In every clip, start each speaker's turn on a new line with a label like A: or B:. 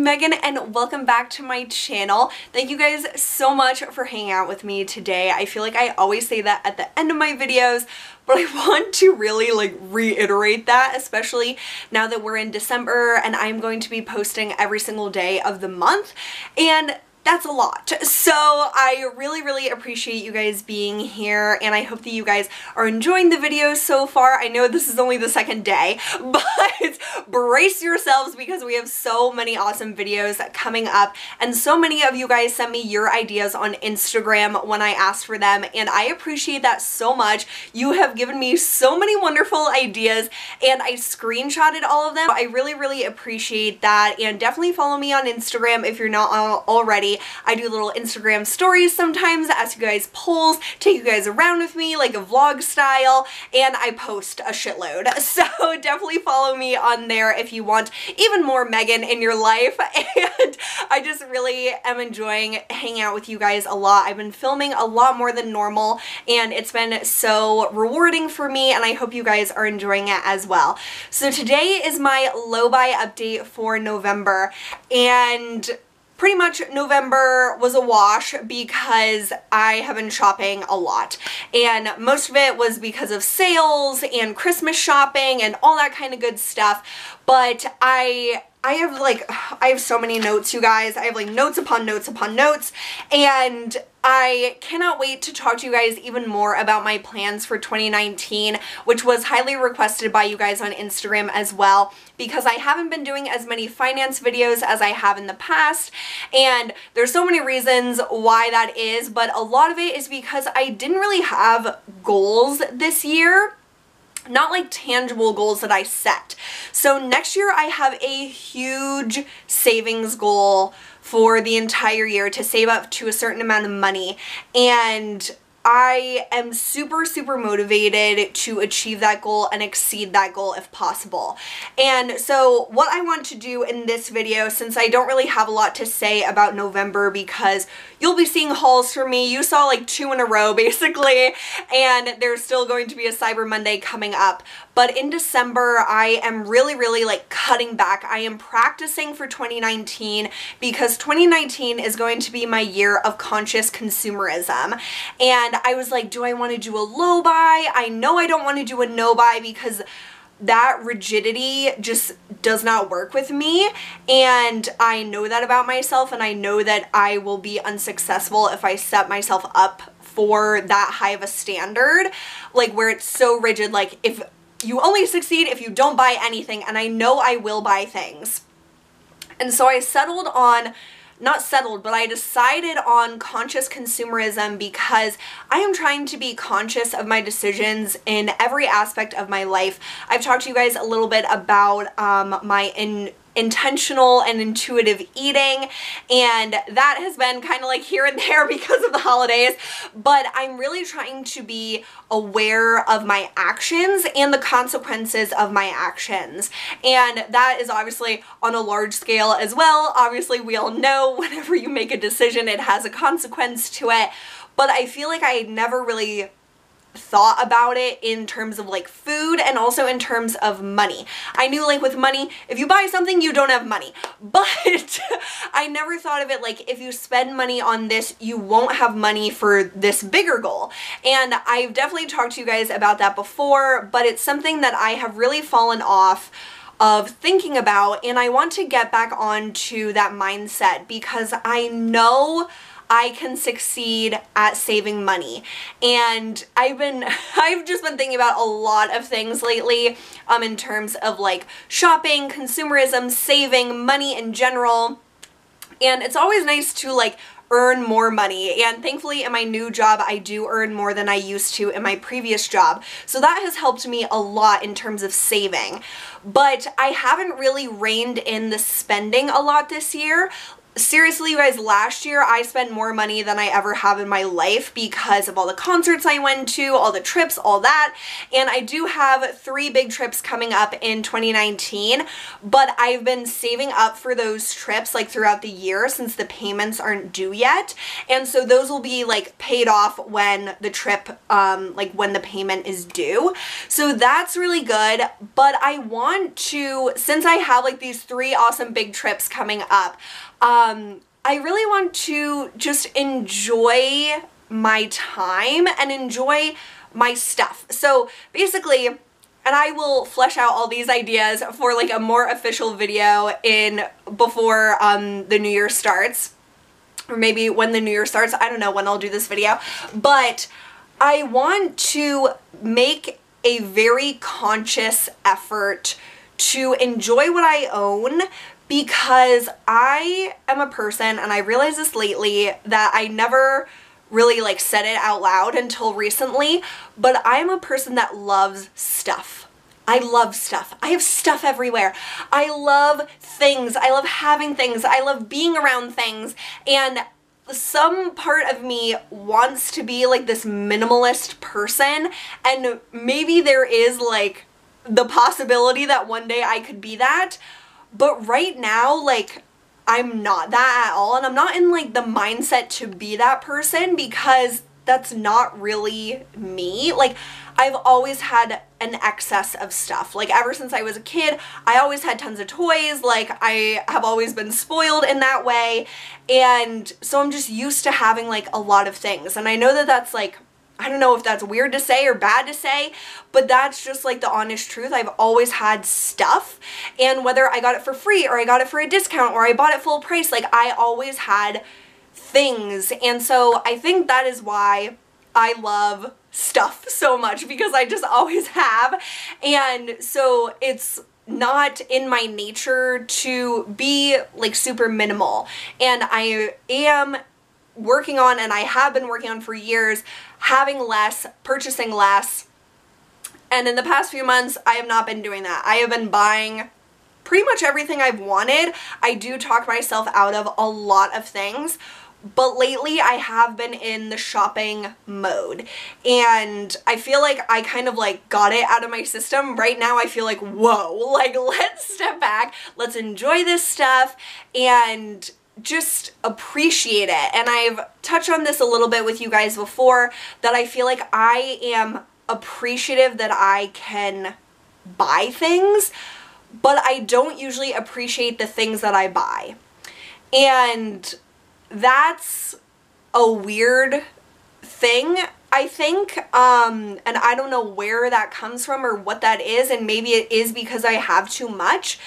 A: Megan and welcome back to my channel. Thank you guys so much for hanging out with me today. I feel like I always say that at the end of my videos, but I want to really reiterate that, especially now that we're in December and I'm going to be posting every single day of the month, and that's a lot. So I really appreciate you guys being here, and I hope that you guys are enjoying the videos so far. I know this is only the second day, but brace yourselves because we have so many awesome videos coming up, and so many of you guys sent me your ideas on Instagram when I asked for them, and I appreciate that so much. You have given me so many wonderful ideas, and I screenshotted all of them. I really appreciate that, and definitely follow me on Instagram if you're not already. I do little Instagram stories sometimes, ask you guys polls, take you guys around with me like a vlog style, and I post a shitload. So definitely follow me on there if you want even more Megan in your life. And I just really am enjoying hanging out with you guys a lot. I've been filming a lot more than normal, and it's been so rewarding for me, and I hope you guys are enjoying it as well. So today is my low buy update for November, and pretty much November was a wash because I have been shopping a lot, and most of it was because of sales and Christmas shopping and all that kind of good stuff. But I have so many notes, you guys. I have notes upon notes upon notes, and I cannot wait to talk to you guys even more about my plans for 2019, which was highly requested by you guys on Instagram as well, because I haven't been doing as many finance videos as I have in the past, and there's so many reasons why that is, but a lot of it is because I didn't really have goals this year. Not like tangible goals that I set. So next year I have a huge savings goal for the entire year to save up to a certain amount of money, and I am super motivated to achieve that goal and exceed that goal if possible. And so what I want to do in this video, since I don't really have a lot to say about November because you'll be seeing hauls from me, you saw like 2 in a row basically, and there's still going to be a Cyber Monday coming up. But in December, I am really cutting back. I am practicing for 2019 because 2019 is going to be my year of conscious consumerism. And I was like, do I want to do a low buy? I know I don't want to do a no buy because that rigidity just does not work with me, and I know that about myself, and I know that I will be unsuccessful if I set myself up for that high of a standard, where it's so rigid, if you only succeed if you don't buy anything, and I know I will buy things. And so I settled on, not settled, but I decided on conscious consumerism because I am trying to be conscious of my decisions in every aspect of my life. I've talked to you guys a little bit about my intentional and intuitive eating, and that has been kind of here and there because of the holidays, but I'm really trying to be aware of my actions and the consequences of my actions, and that is obviously on a large scale as well. Obviously we all know whenever you make a decision it has a consequence to it, but I feel like I never really thought about it in terms of food and also in terms of money. I knew with money, if you buy something you don't have money, but I never thought of it if you spend money on this you won't have money for this bigger goal. And I've definitely talked to you guys about that before, but it's something that I have really fallen off of thinking about, and I want to get back onto that mindset because I know I can succeed at saving money. And I've just been thinking about a lot of things lately in terms of shopping, consumerism, saving, money in general. And it's always nice to earn more money, and thankfully in my new job I do earn more than I used to in my previous job, so that has helped me a lot in terms of saving. But I haven't really reined in the spending a lot this year. seriously, you guys, last year I spent more money than I ever have in my life because of all the concerts I went to, all the trips, all that. And I do have 3 big trips coming up in 2019, but I've been saving up for those trips like throughout the year since the payments aren't due yet. And so those will be like paid off when the trip, like when the payment is due. So that's really good. But I want to, since I have like these 3 awesome big trips coming up, I really want to just enjoy my time and enjoy my stuff. So basically, and I will flesh out all these ideas for like a more official video before the new year starts, or maybe when the new year starts. I don't know when I'll do this video, but I want to make a very conscious effort to enjoy what I own, because I am a person, and I realized this lately, that I never really like said it out loud until recently, but I'm a person that loves stuff. I love stuff. I have stuff everywhere. I love things. I love having things. I love being around things. And some part of me wants to be like this minimalist person, and maybe there is like the possibility that one day I could be that. But right now, like, I'm not that at all, and I'm not in like the mindset to be that person, because that's not really me. Like, I've always had an excess of stuff. Like, ever since I was a kid, I always had tons of toys. Like, I have always been spoiled in that way, and so I'm just used to having like a lot of things. And I know that that's like, I don't know if that's weird to say or bad to say, but that's just like the honest truth. I've always had stuff, and whether I got it for free or I got it for a discount or I bought it full price, like I always had things. And so I think that is why I love stuff so much, because I just always have. And so it's not in my nature to be like super minimal, and I am working on, and I have been working on for years, having less, purchasing less. And in the past few months, I have not been doing that. I have been buying pretty much everything I've wanted. I do talk myself out of a lot of things, but lately I have been in the shopping mode, and I feel like I kind of like got it out of my system. Right now I feel like, whoa, like let's step back, let's enjoy this stuff and just appreciate it. And I've touched on this a little bit with you guys before, that I feel like I am appreciative that I can buy things, but I don't usually appreciate the things that I buy. And that's a weird thing, I think, and I don't know where that comes from or what that is, and maybe it is because I have too much,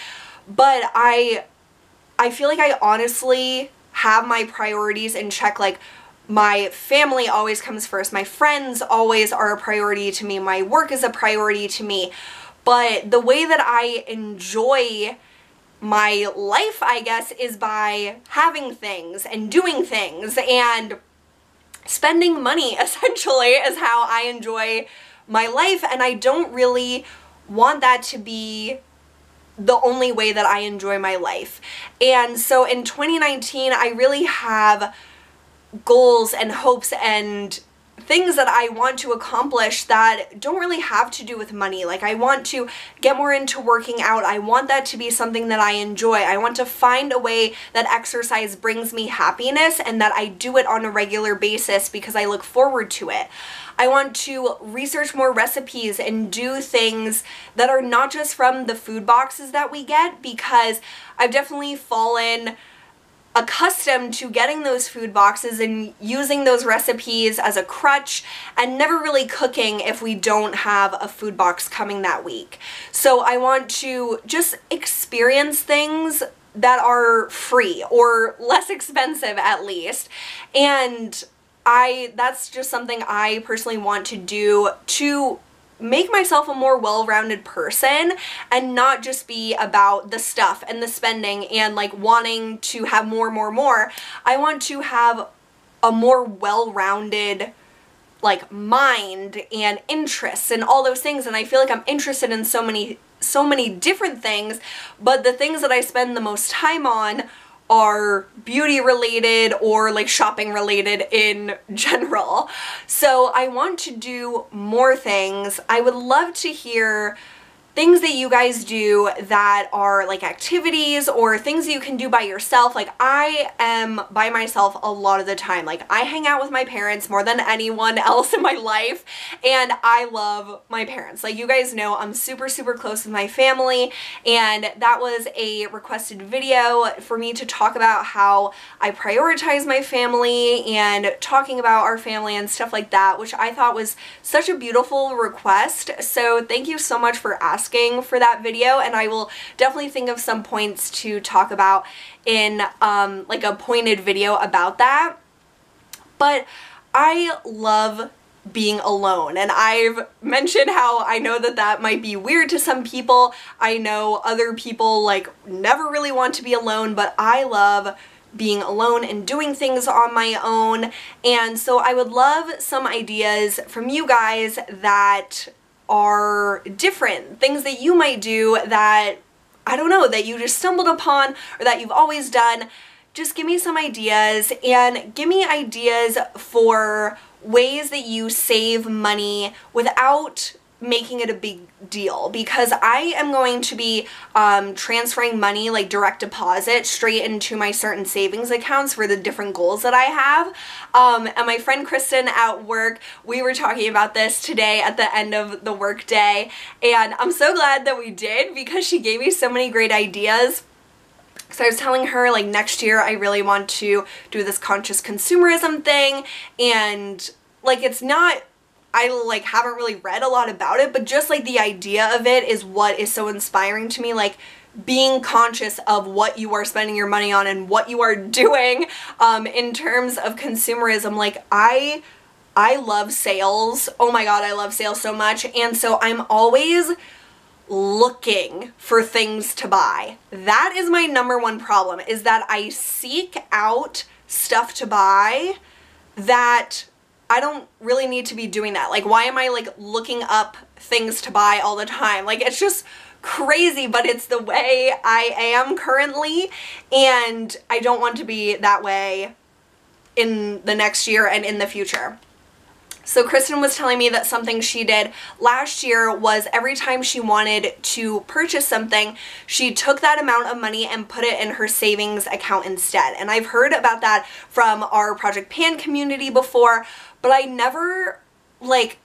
A: but I feel like I honestly have my priorities in check. Like, my family always comes first, my friends always are a priority to me, my work is a priority to me, but the way that I enjoy my life, I guess, is by having things and doing things, and spending money essentially is how I enjoy my life. And I don't really want that to be the only way that I enjoy my life. And so in 2019, I really have goals and hopes and things that I want to accomplish that don't really have to do with money. Like, I want to get more into working out. I want that to be something that I enjoy. I want to find a way that exercise brings me happiness, and that I do it on a regular basis because I look forward to it. I want to research more recipes and do things that are not just from the food boxes that we get, because I've definitely fallen accustomed to getting those food boxes and using those recipes as a crutch, and never really cooking if we don't have a food box coming that week. So I want to just experience things that are free or less expensive at least, and that's just something I personally want to do to make myself a more well-rounded person, and not just be about the stuff and the spending and like wanting to have more. I want to have a more well-rounded like mind and interests and all those things, and I feel like I'm interested in so many different things, but the things that I spend the most time on are beauty related or like shopping related in general. So I want to do more things. I would love to hear things that you guys do that are like activities or things that you can do by yourself. Like I am by myself a lot of the time. Like I hang out with my parents more than anyone else in my life, and I love my parents. Like you guys know, I'm super close with my family, and that was a requested video for me to talk about how I prioritize my family and talking about our family and stuff like that, which I thought was such a beautiful request. So thank you so much for asking for that video, and I will definitely think of some points to talk about in like a pointed video about that. But I love being alone, and I've mentioned how I know that that might be weird to some people. I know other people like never really want to be alone, but I love being alone and doing things on my own. And so I would love some ideas from you guys that are different, things that you might do that, I don't know, that you just stumbled upon or that you've always done. Just give me some ideas, and give me ideas for ways that you save money without making it a big deal, because I am going to be transferring money like direct deposit straight into my certain savings accounts for the different goals that I have. And my friend Kristen at work, we were talking about this today at the end of the work day, and I'm so glad that we did, because she gave me so many great ideas. So I was telling her like next year I really want to do this conscious consumerism thing, and like it's not, I like haven't really read a lot about it, but just like the idea of it is what is so inspiring to me. Like being conscious of what you are spending your money on and what you are doing in terms of consumerism. Like I love sales. Oh my god, I love sales so much. And so I'm always looking for things to buy. That is my number one problem, is that I seek out stuff to buy that I don't really need to be doing that. Like, why am I like looking up things to buy all the time? Like, it's just crazy, but it's the way I am currently, and I don't want to be that way in the next year and in the future. So Kristen was telling me that something she did last year was every time she wanted to purchase something, she took that amount of money and put it in her savings account instead. And I've heard about that from our Project Pan community before, but I never, like,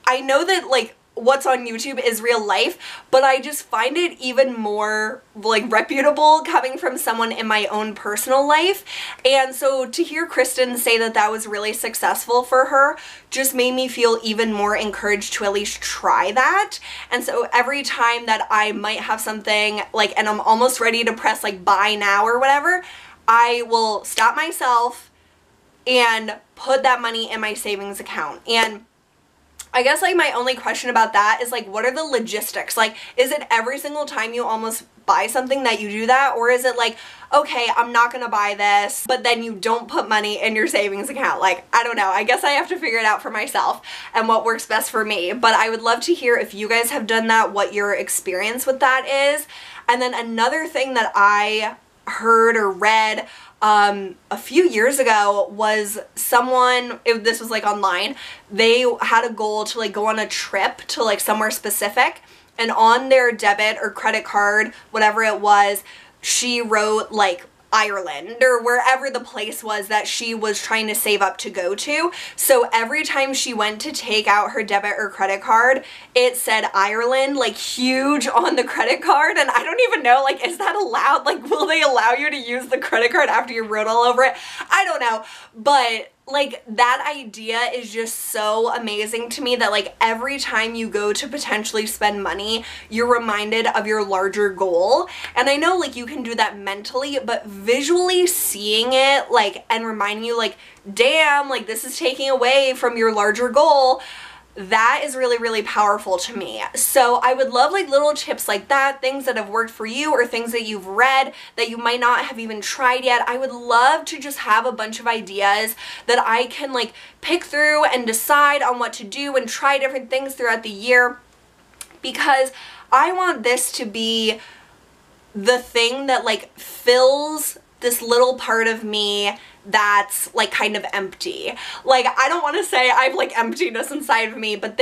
A: I know that, like, what's on YouTube is real life, but I just find it even more like reputable coming from someone in my own personal life. And so to hear Kristen say that that was really successful for her just made me feel even more encouraged to at least try that. And so every time that I might have something like, and I'm almost ready to press like buy now or whatever, I will stop myself and put that money in my savings account. And I guess like my only question about that is like, what are the logistics? Like, is it every single time you almost buy something that you do that? Or is it like, okay, I'm not gonna buy this, but then you don't put money in your savings account? Like, I don't know. I guess I have to figure it out for myself and what works best for me. But I would love to hear if you guys have done that, what your experience with that is. And then another thing that I heard or read a few years ago was someone, this was like online, they had a goal to like go on a trip to like somewhere specific, and on their debit or credit card, whatever it was, she wrote like Ireland or wherever the place was that she was trying to save up to go to. So every time she went to take out her debit or credit card, it said Ireland like huge on the credit card. And I don't even know, like, is that allowed? Like, will they allow you to use the credit card after you wrote all over it? I don't know. But like, that idea is just so amazing to me, that like every time you go to potentially spend money, you're reminded of your larger goal. And I know like you can do that mentally, but visually seeing it like and reminding you like, damn, like this is taking away from your larger goal, that is really, really powerful to me. So I would love like little tips like that, things that have worked for you or things that you've read that you might not have even tried yet. I would love to just have a bunch of ideas that I can like pick through and decide on what to do and try different things throughout the year, because I want this to be the thing that like fills this little part of me that's like kind of empty. Like, I don't want to say I have like emptiness inside of me, but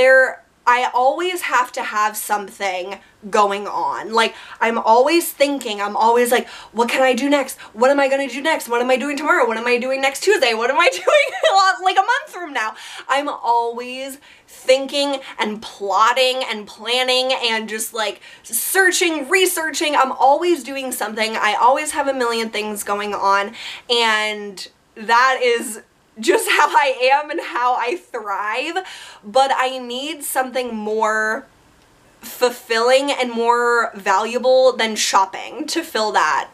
A: I always have to have something going on. Like, I'm always thinking, I'm always like, what can I do next? What am I gonna do next? What am I doing tomorrow? What am I doing next Tuesday? What am I doing like a month from now? I'm always thinking and plotting and planning and just like searching, researching. I'm always doing something. I always have a million things going on, and that is just how I am and how I thrive, but I need something more fulfilling and more valuable than shopping to fill that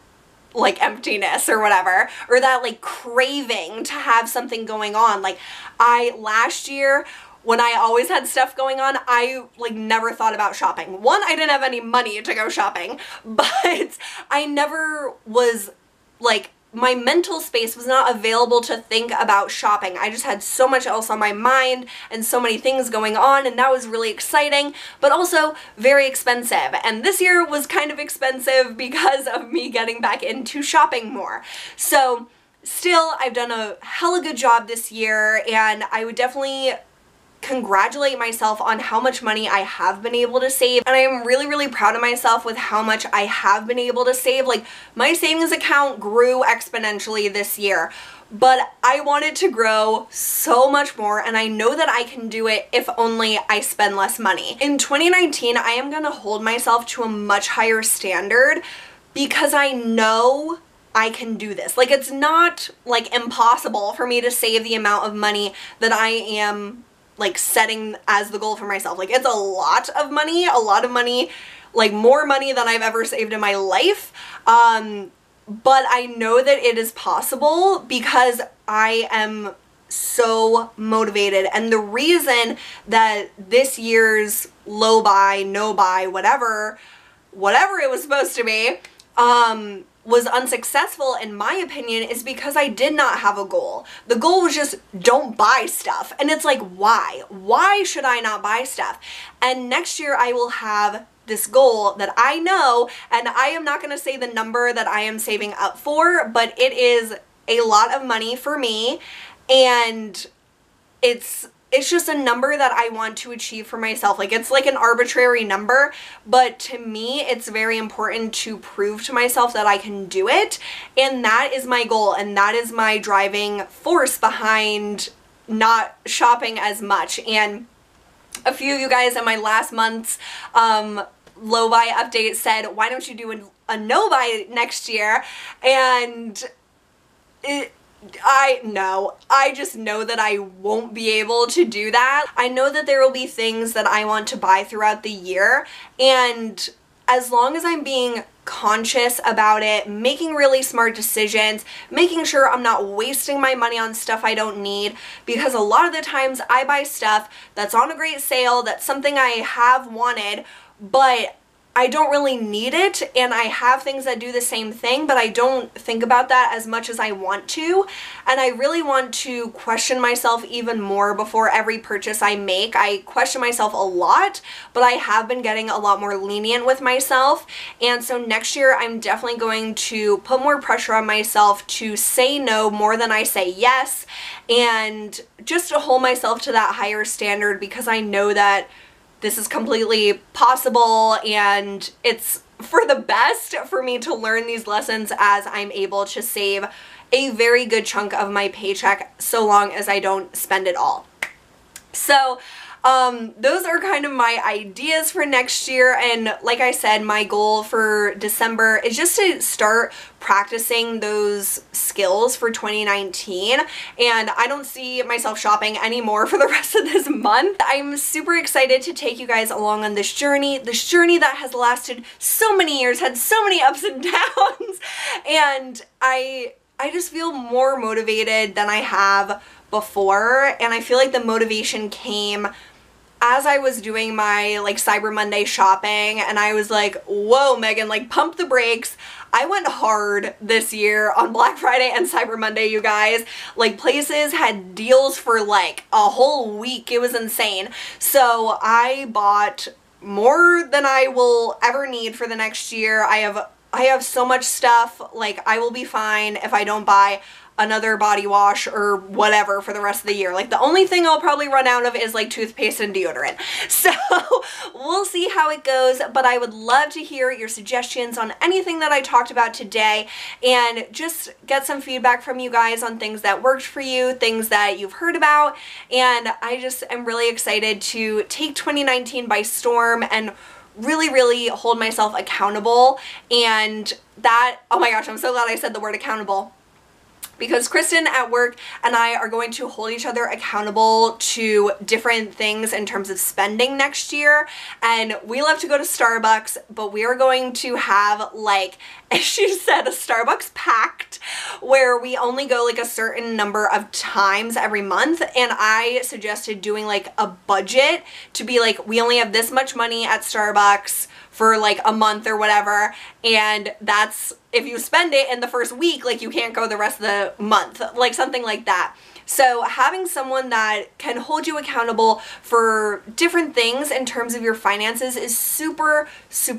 A: like emptiness or whatever, or that like craving to have something going on. Like, last year when I always had stuff going on, I like never thought about shopping. One, I didn't have any money to go shopping, but I never was like, my mental space was not available to think about shopping. I just had so much else on my mind and so many things going on, and that was really exciting, but also very expensive. And this year was kind of expensive because of me getting back into shopping more. So still, I've done a hella good job this year, and I would definitely congratulate myself on how much money I have been able to save, and I am really, really proud of myself with how much I have been able to save. Like, my savings account grew exponentially this year, but I want it to grow so much more, and I know that I can do it if only I spend less money. In 2019, I am gonna hold myself to a much higher standard because I know I can do this. Like, it's not like impossible for me to save the amount of money that I am like setting as the goal for myself. Like, it's a lot of money, like more money than I've ever saved in my life. But I know that it is possible because I am so motivated. And the reason that this year's low buy, no buy, whatever it was supposed to be, was unsuccessful, in my opinion, is because I did not have a goal. The goal was just don't buy stuff. And it's like, why? Why should I not buy stuff? And next year I will have this goal that I know, and I am not going to say the number that I am saving up for, but it is a lot of money for me, and it's just a number that I want to achieve for myself. Like, it's like an arbitrary number, but to me, it's very important to prove to myself that I can do it, and that is my goal, and that is my driving force behind not shopping as much. And a few of you guys in my last month's low buy update said, why don't you do a no buy next year? And I just know that I won't be able to do that. I know that there will be things that I want to buy throughout the year, and as long as I'm being conscious about it, making really smart decisions, making sure I'm not wasting my money on stuff I don't need, because a lot of the times I buy stuff that's on a great sale, that's something I have wanted, but I don't really need it, and I have things that do the same thing, but I don't think about that as much as I want to, and I really want to question myself even more before every purchase I make. I question myself a lot, but I have been getting a lot more lenient with myself, and so next year I'm definitely going to put more pressure on myself to say no more than I say yes, and just to hold myself to that higher standard, because I know that this is completely possible, and it's for the best for me to learn these lessons as I'm able to save a very good chunk of my paycheck, so long as I don't spend it all. So those are kind of my ideas for next year, and like I said, my goal for December is just to start practicing those skills for 2019, and I don't see myself shopping anymore for the rest of this month. I'm super excited to take you guys along on this journey that has lasted so many years, had so many ups and downs, and I just feel more motivated than I have before, and I feel like the motivation came as I was doing my like Cyber Monday shopping, and I was like, whoa, Megan, like pump the brakes. I went hard this year on Black Friday and Cyber Monday, you guys. Like, places had deals for like a whole week. It was insane. So I bought more than I will ever need for the next year. I have I have so much stuff, like I will be fine if I don't buy another body wash or whatever for the rest of the year. Like the only thing I'll probably run out of is like toothpaste and deodorant. So we'll see how it goes, but I would love to hear your suggestions on anything that I talked about today and just get some feedback from you guys on things that worked for you, things that you've heard about, and I just am really excited to take 2019 by storm and really hold myself accountable. And that, oh my gosh, I'm so glad I said the word accountable, because Kristen at work and I are going to hold each other accountable to different things in terms of spending next year. And we love to go to Starbucks, but we are going to have, like, as she said, a Starbucks pact where we only go like a certain number of times every month. And I suggested doing like a budget to be like, we only have this much money at Starbucks for like a month or whatever, and that's, if you spend it in the first week, like you can't go the rest of the month, like something like that. So having someone that can hold you accountable for different things in terms of your finances is super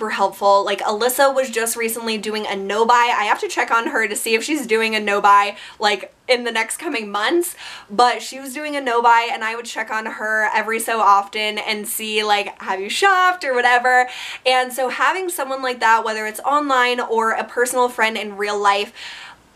A: helpful. Like Alyssa was just recently doing a no-buy. I have to check on her to see if she's doing a no-buy like in the next coming months, but she was doing a no-buy and I would check on her every so often and see like, have you shopped or whatever. And so having someone like that, whether it's online or a personal friend in real life,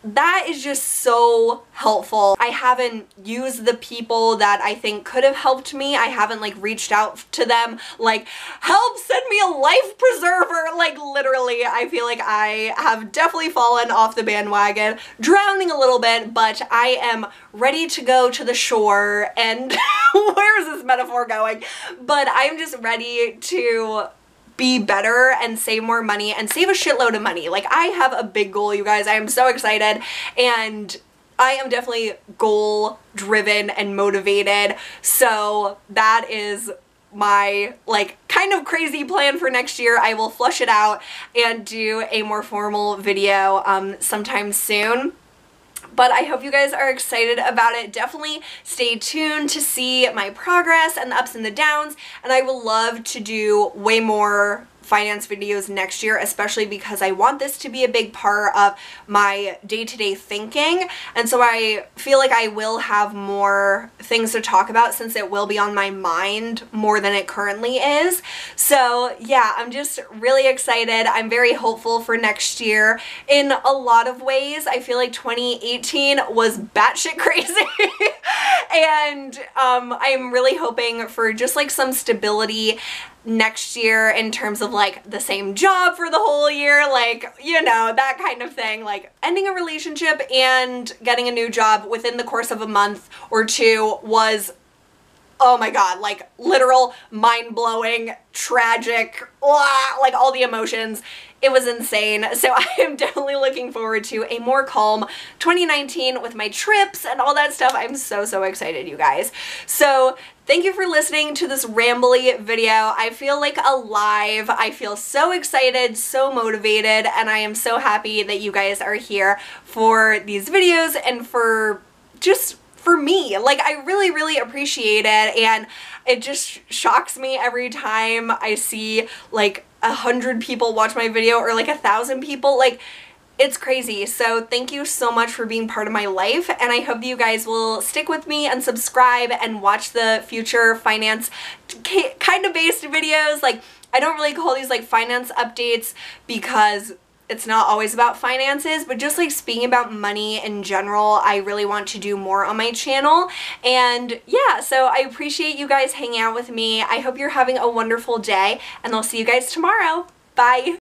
A: that is just so helpful. I haven't used the people that I think could have helped me. I haven't like reached out to them like, help, send me a life preserver. Like literally, I feel like I have definitely fallen off the bandwagon, drowning a little bit, but I am ready to go to the shore. And where is this metaphor going? But I'm just ready to be better and save more money and save a shitload of money. Like I have a big goal, you guys. I am so excited and I am definitely goal driven and motivated. So that is my like kind of crazy plan for next year. I will flush it out and do a more formal video sometime soon. But I hope you guys are excited about it. Definitely stay tuned to see my progress and the ups and the downs. And I will love to do way more finance videos next year, especially because I want this to be a big part of my day-to-day thinking. And so I feel like I will have more things to talk about since it will be on my mind more than it currently is. So yeah, I'm just really excited. I'm very hopeful for next year in a lot of ways. I feel like 2018 was batshit crazy. And I'm really hoping for just like some stability next year in terms of like the same job for the whole year, like, you know, that kind of thing. Like ending a relationship and getting a new job within the course of a month or two was, oh my god, like literal mind-blowing, tragic, like all the emotions. It was insane. So I am definitely looking forward to a more calm 2019 with my trips and all that stuff. I'm so excited, you guys. So thank you for listening to this rambly video. I feel like alive. I feel so excited, so motivated, and I am so happy that you guys are here for these videos and for just for me. Like I really appreciate it, and it just shocks me every time I see like 100 people watch my video or like 1,000 people. Like it's crazy. So thank you so much for being part of my life, and I hope that you guys will stick with me and subscribe and watch the future finance kind of based videos. Like I don't really call these like finance updates because it's not always about finances, but just like speaking about money in general, I really want to do more on my channel. And yeah, so I appreciate you guys hanging out with me. I hope you're having a wonderful day, and I'll see you guys tomorrow. Bye!